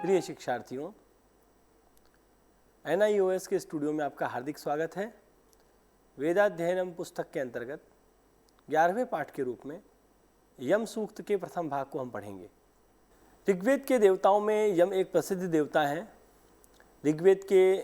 प्रिय शिक्षार्थियों, NIOS के स्टूडियो में आपका हार्दिक स्वागत है। वेदाध्ययनम पुस्तक के अंतर्गत 11वें पाठ के रूप में यम सूक्त के प्रथम भाग को हम पढ़ेंगे। ऋग्वेद के देवताओं में यम एक प्रसिद्ध देवता हैं। ऋग्वेद के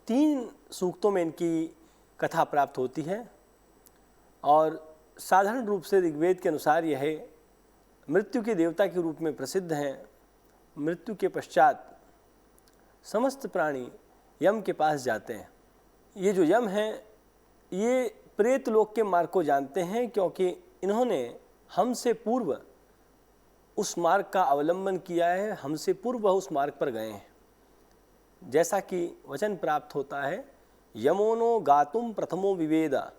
3 सूक्तों में इनकी कथा प्राप्त होती है और साधारण रूप से ऋग्वेद के अनुसार यह मृत्यु के देवता के रूप में प्रसिद्ध हैं। मृत्यु के पश्चात समस्त प्राणी यम के पास जाते हैं। ये जो यम हैं ये प्रेत लोक के मार्ग को जानते हैं, क्योंकि इन्होंने हमसे पूर्व उस मार्ग का अवलंबन किया है, हमसे पूर्व वह उस मार्ग पर गए हैं। जैसा कि वचन प्राप्त होता है, यमोनो गातुम प्रथमो विवेदा।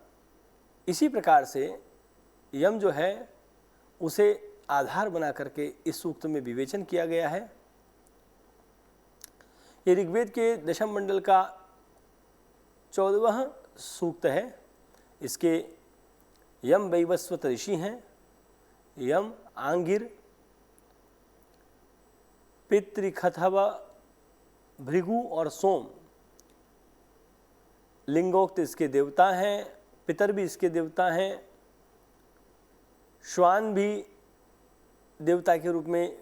इसी प्रकार से यम जो है उसे आधार बना करके इस सूक्त में विवेचन किया गया है। ये ऋग्वेद के दशम मंडल का 14वां सूक्त है। इसके यम वैवस्वत ऋषि हैं। यम, आंगिर, पितृखथव, भृगु और सोम लिंगोक्त इसके देवता हैं। पितर भी इसके देवता हैं। श्वान भी देवता के रूप में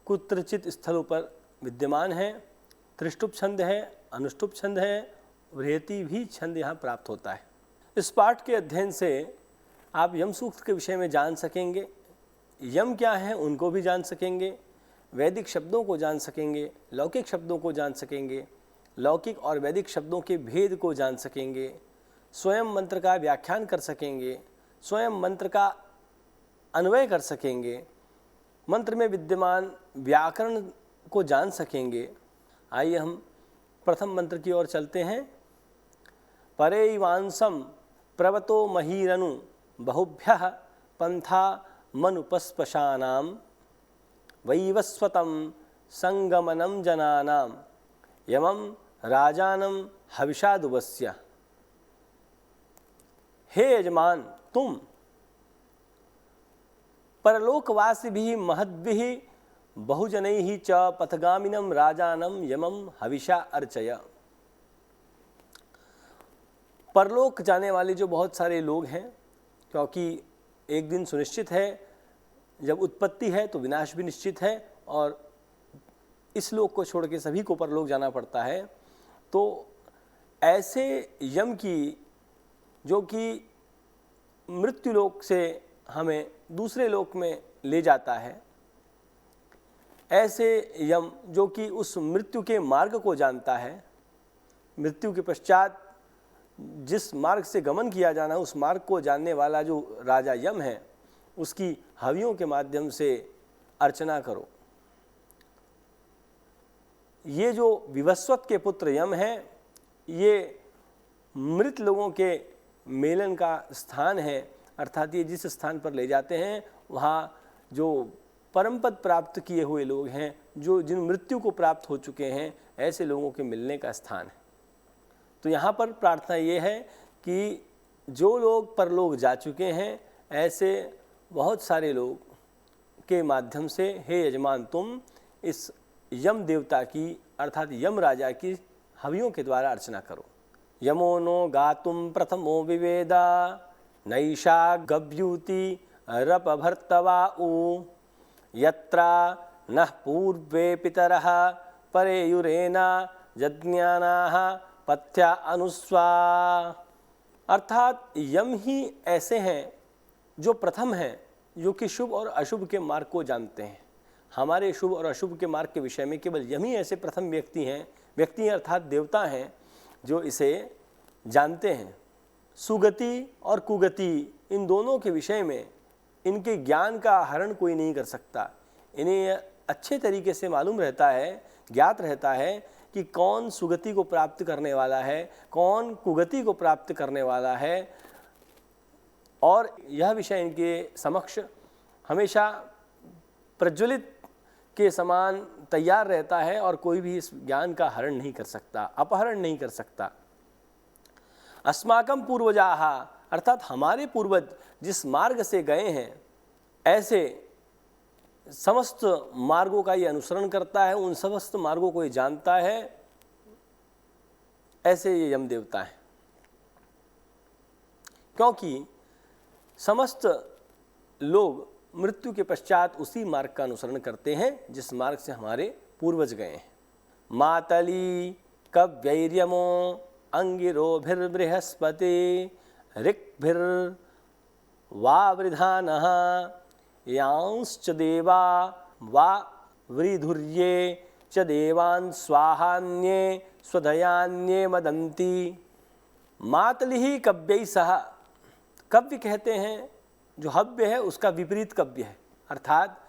कुत्रचित स्थलों पर विद्यमान है। त्रिष्टुप छंद है, अनुष्टुप छंद है, वृहति भी छंद यहाँ प्राप्त होता है। इस पाठ के अध्ययन से आप यम सूक्त के विषय में जान सकेंगे। यम क्या है उनको भी जान सकेंगे, वैदिक शब्दों को जान सकेंगे, लौकिक शब्दों को जान सकेंगे, लौकिक और वैदिक शब्दों के भेद को जान सकेंगे, स्वयं मंत्र का व्याख्यान कर सकेंगे, स्वयं मंत्र का अन्वय कर सकेंगे, मंत्र में विद्यमान व्याकरण को जान सकेंगे। आइए हम प्रथम मंत्र की ओर चलते हैं। परेवांसम प्रवतो महीरनु बहुभ्यः पंथा मनुपस्पशानाम वैवस्वतम संगमनम जनानाम यमम राजानम हविषादुवस्य। हे यजमान, तुम परलोकवासिभिः महद्भिः बहुजनैः च पथगामिनं राजानं यमं हविषा अर्चय। परलोक जाने वाले जो बहुत सारे लोग हैं, क्योंकि एक दिन सुनिश्चित है, जब उत्पत्ति है तो विनाश भी निश्चित है और इस लोक को छोड़ के सभी को परलोक जाना पड़ता है। तो ऐसे यम की, जो कि मृत्यु लोक से हमें दूसरे लोक में ले जाता है, ऐसे यम जो कि उस मृत्यु के मार्ग को जानता है, मृत्यु के पश्चात जिस मार्ग से गमन किया जाना उस मार्ग को जानने वाला जो राजा यम है, उसकी हवियों के माध्यम से अर्चना करो। ये जो विवस्वत के पुत्र यम हैं, ये मृत लोगों के मेलन का स्थान है। अर्थात ये जिस स्थान पर ले जाते हैं वहाँ जो परम पद प्राप्त किए हुए लोग हैं, जो जिन मृत्यु को प्राप्त हो चुके हैं, ऐसे लोगों के मिलने का स्थान है। तो यहाँ पर प्रार्थना ये है कि जो लोग परलोक जा चुके हैं, ऐसे बहुत सारे लोग के माध्यम से हे यजमान, तुम इस यम देवता की अर्थात यम राजा की हवियों के द्वारा अर्चना करो। यमो नो गातुम प्रथमो विवेदा नैषा गभ्यूति रपभर्तवा उ यत्रा नः पूर्वे पितरः परेयुरेना यज्ञानाः पथ्या अनुस्वा। अर्थात यम ही ऐसे हैं जो प्रथम हैं, जो कि शुभ और अशुभ के मार्ग को जानते हैं। हमारे शुभ और अशुभ के मार्ग के विषय में केवल यम ही ऐसे प्रथम व्यक्ति अर्थात देवता हैं जो इसे जानते हैं। सुगति और कुगति इन दोनों के विषय में इनके ज्ञान का हरण कोई नहीं कर सकता। इन्हें अच्छे तरीके से मालूम रहता है, ज्ञात रहता है कि कौन सुगति को प्राप्त करने वाला है, कौन कुगति को प्राप्त करने वाला है, और यह विषय इनके समक्ष हमेशा प्रज्वलित के समान तैयार रहता है और कोई भी इस ज्ञान का हरण नहीं कर सकता, अपहरण नहीं कर सकता। अस्माकं पूर्वजाः अर्थात हमारे पूर्वज जिस मार्ग से गए हैं, ऐसे समस्त मार्गों का ये अनुसरण करता है, उन समस्त मार्गों को ये जानता है, ऐसे ये यम देवता है। क्योंकि समस्त लोग मृत्यु के पश्चात उसी मार्ग का अनुसरण करते हैं जिस मार्ग से हमारे पूर्वज गए हैं। मातली कव्यैर्यमो अंगिरोभिर्बृहस्पति ऋक्भिर्वावृधानः यांश्च देवा वा वृधुर्ये च देवान् स्वाहान्ये स्वधयान्ये मदन्ति। मातलिः कव्यै सह, कव्य कहते हैं जो हव्य है उसका विपरीत कव्य है, अर्थात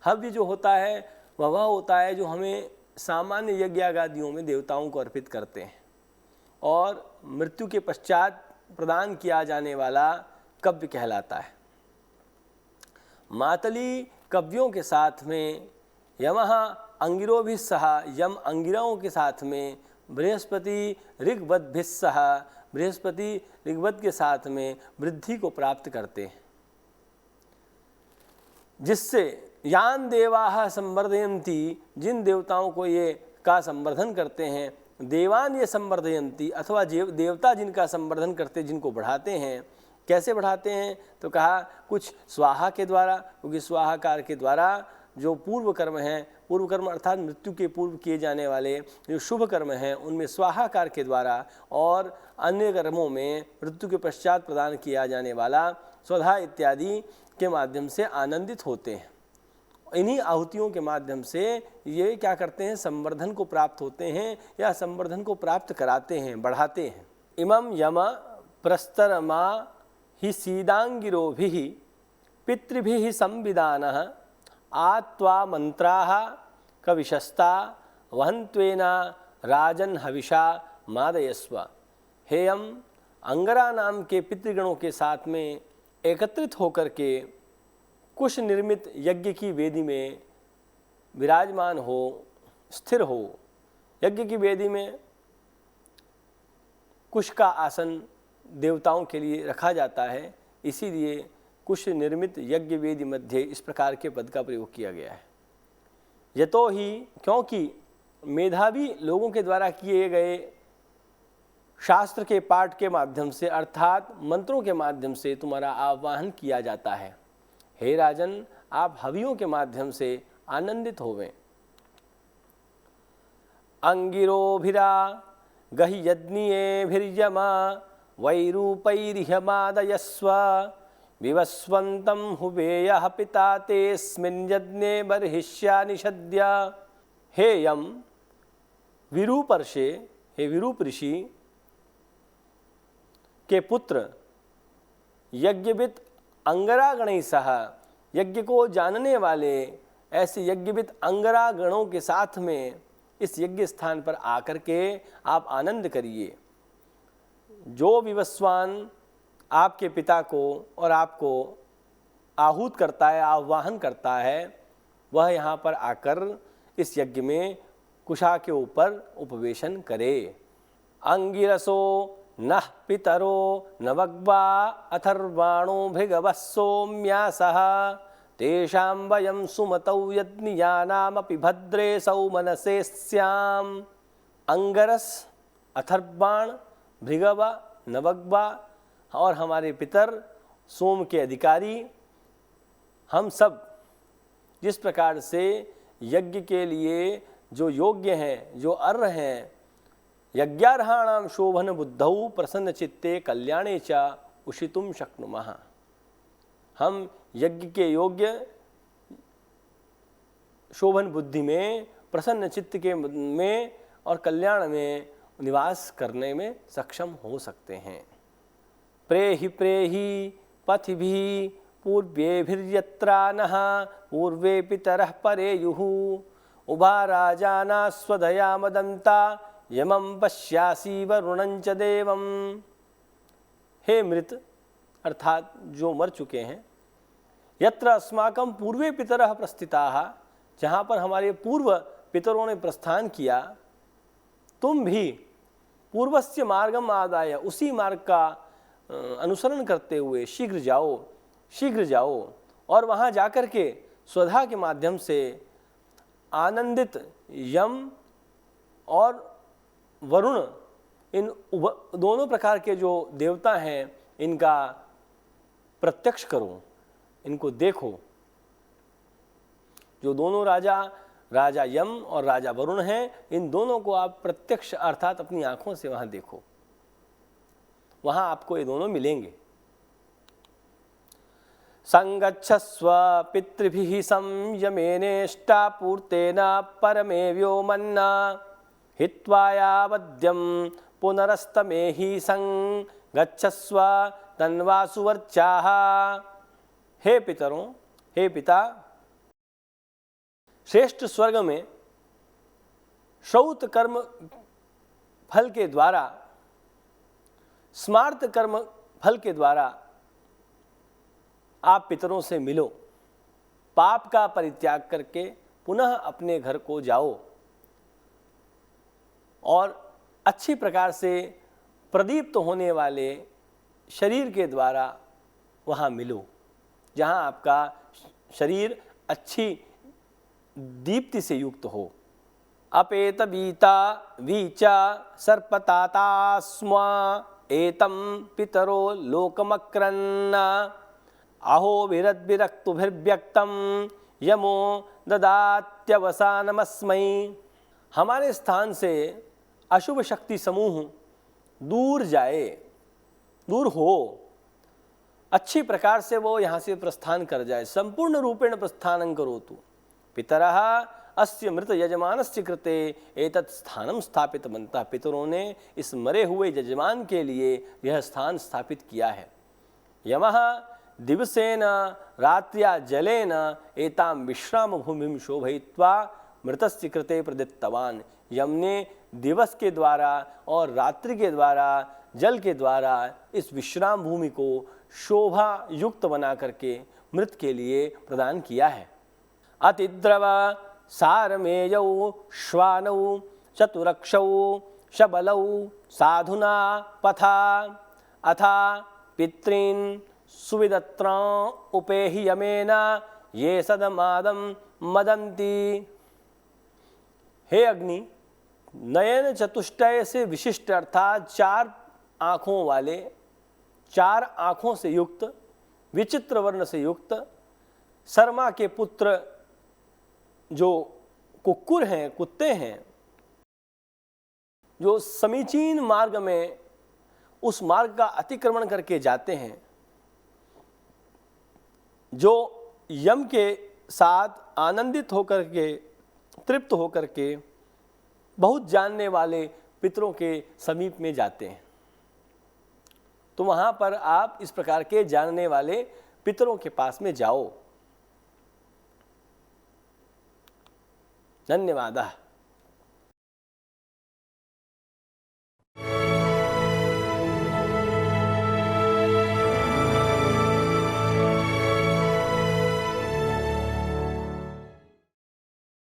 हव्य जो होता है वह होता है जो हमें सामान्य यज्ञागादियों में देवताओं को अर्पित करते हैं, और मृत्यु के पश्चात प्रदान किया जाने वाला कव्य कहलाता है। मातली कव्यों के साथ में यमः अंगिरोभिः सह, यम अंगिराओं के साथ में, बृहस्पति ऋग्वद्भिः सह, बृहस्पति ऋग्वद के साथ में वृद्धि को प्राप्त करते हैं, जिससे यान देवाः संवर्धयन्ति, जिन देवताओं को ये का संवर्धन करते हैं, देवान ये संवर्धयन्ति, अथवा देवता जिनका संवर्धन करते, जिनको बढ़ाते हैं। कैसे बढ़ाते हैं? तो कहा कुछ स्वाहा के द्वारा, क्योंकि स्वाहाकार के द्वारा जो पूर्व कर्म हैं, पूर्व कर्म अर्थात मृत्यु के पूर्व किए जाने वाले जो शुभ कर्म हैं उनमें स्वाहाकार के द्वारा, और अन्य कर्मों में मृत्यु के पश्चात प्रदान किया जाने वाला स्वधा इत्यादि के माध्यम से आनंदित होते हैं। इन्हीं आहुतियों के माध्यम से ये क्या करते हैं? संवर्धन को प्राप्त होते हैं या संवर्धन को प्राप्त कराते हैं, बढ़ाते हैं। इमं यम प्रस्तरमा हि सीदांगिरोभिः पितृभिः संविदानः आत्वा मंत्राः कविशस्ता वहन्त्वेन राजन हविषा मादयस्व। हेयम अंगरा नाम के पितृगणों के साथ में एकत्रित होकर के कुश निर्मित यज्ञ की वेदी में विराजमान हो, स्थिर हो। यज्ञ की वेदी में कुश का आसन देवताओं के लिए रखा जाता है, इसीलिए कुश निर्मित यज्ञ वेदी मध्य इस प्रकार के पद का प्रयोग किया गया है। यतो ही, क्योंकि मेधावी लोगों के द्वारा किए गए शास्त्र के पाठ के माध्यम से अर्थात मंत्रों के माध्यम से तुम्हारा आह्वान किया जाता है। हे राजन, आप हवियों के माध्यम से आनंदित होवें। अंगिरोभिरा गहि यज्ञियेभिर्यमा वैरूपैर्ह्यमादयस्व विवस्वन्तं हुवेयः पिता तेऽस्मिन् यज्ञे बर्हिष्या निषद्य। हे यम, विरूपर्षे, हे विरूप ऋषि के पुत्र यज्ञविद अंगरागणैः सह, यज्ञ को जानने वाले ऐसे यज्ञविद अंगरागणों के साथ में इस यज्ञ स्थान पर आकर के आप आनंद करिए। जो विवस्वान आपके पिता को और आपको आहूत करता है, आह्वान करता है, वह यहाँ पर आकर इस यज्ञ में कुशा के ऊपर उपवेशन करे। अंगिरसो नः पितरो नवग्वा अथर्वाणो भृगवः सोम्यासः तेषां वयं सुमतौ यज्ञियानामपि भद्रे सौमनसे स्याम। अंगरस, अथर्वाण, भृगव, नवग्वा और हमारे पितर सोम के अधिकारी, हम सब जिस प्रकार से यज्ञ के लिए जो योग्य हैं, जो अर्ह हैं, यज्ञार्हाणाम शोभन बुद्धौ प्रसन्न चित्ते कल्याणे च उषितुम शक्नुमः। हम यज्ञ के योग्य शोभन बुद्धि में, प्रसन्न चित्त के में और कल्याण में निवास करने में सक्षम हो सकते हैं। प्रेहि प्रेहि पथिभिः पूर्वेभिर्यत्रा नः पूर्वे पितरः परेयुः उभा राजाना स्वधया मदन्ता यमं पश्यासि वरुणं च देवम्। हे मृत, अर्थात जो मर चुके हैं, यत्र अस्माकं पूर्वे पितरः प्रस्थिताः, जहाँ पर हमारे पूर्व पितरों ने प्रस्थान किया, तुम भी पूर्वस्य मार्गम आदाय, उसी मार्ग का अनुसरण करते हुए शीघ्र जाओ और वहाँ जाकर के स्वधा के माध्यम से आनंदित यम और वरुण, इन दोनों प्रकार के जो देवता हैं इनका प्रत्यक्ष करो, इनको देखो। जो दोनों राजा यम और राजा वरुण हैं, इन दोनों को आप प्रत्यक्ष अर्थात अपनी आंखों से वहां देखो, वहां आपको ये दोनों मिलेंगे। संगच्छस्व पितृभिः संयमेनेष्टापूर्तेन परमे व्योमन्ना हित्वा यावद्यं पुनरस्तमेहि संगच्छस्व तन्वासुवर्चाः। हे पितरों, हे पिता, श्रेष्ठ स्वर्ग में श्रौत कर्म फल के द्वारा, स्मार्त कर्म फल के द्वारा आप पितरों से मिलो, पाप का परित्याग करके पुनः अपने घर को जाओ और अच्छी प्रकार से प्रदीप्त होने वाले शरीर के द्वारा वहाँ मिलो, जहाँ आपका शरीर अच्छी दीप्ति से युक्त हो। अपेत बीता वीचा सर्पतातास्मा एतम पितरो लोकमक्रन्ना अहो विरद्विरक्तुभिर्व्यक्तम यमो ददात्यवसानमस्मै। हमारे स्थान से अशुभ शक्ति समूह दूर जाए, दूर हो, अच्छी प्रकार से वो यहाँ से प्रस्थान कर जाए, संपूर्ण रूपेण प्रस्थानं करोतु। पितरः अस्य मृत यजमानस्य कृते एतत् स्थानं स्थापितवन्तः। पितरों ने इस मरे हुए यजमान के लिए यह स्थान स्थापित किया है। यमः दिवसेन रात्र्या जलेन एतां विश्राम भूमिं शोभयित्वा मृतस्य कृते प्रदत्तवान्। यम ने दिवस के द्वारा और रात्रि के द्वारा, जल के द्वारा इस विश्राम भूमि को शोभा युक्त बना करके मृत के लिए प्रदान किया है। अतिद्रव सारमेयौ श्वानौ चतुरक्षौ शबलौ साधुना पथा अथा पितॄन् सुविदत्रां उपेहि यमेन ये सदमादं मदन्ति। हे अग्नि, नयन चतुष्टय से विशिष्ट अर्थात चार आँखों वाले, चार आँखों से युक्त, विचित्र वर्ण से युक्त शर्मा के पुत्र जो कुक्कुर हैं, कुत्ते हैं, जो समीचीन मार्ग में उस मार्ग का अतिक्रमण करके जाते हैं, जो यम के साथ आनंदित होकर के, तृप्त होकर के बहुत जानने वाले पितरों के समीप में जाते हैं, तो वहां पर आप इस प्रकार के जानने वाले पितरों के पास में जाओ। धन्यवाद।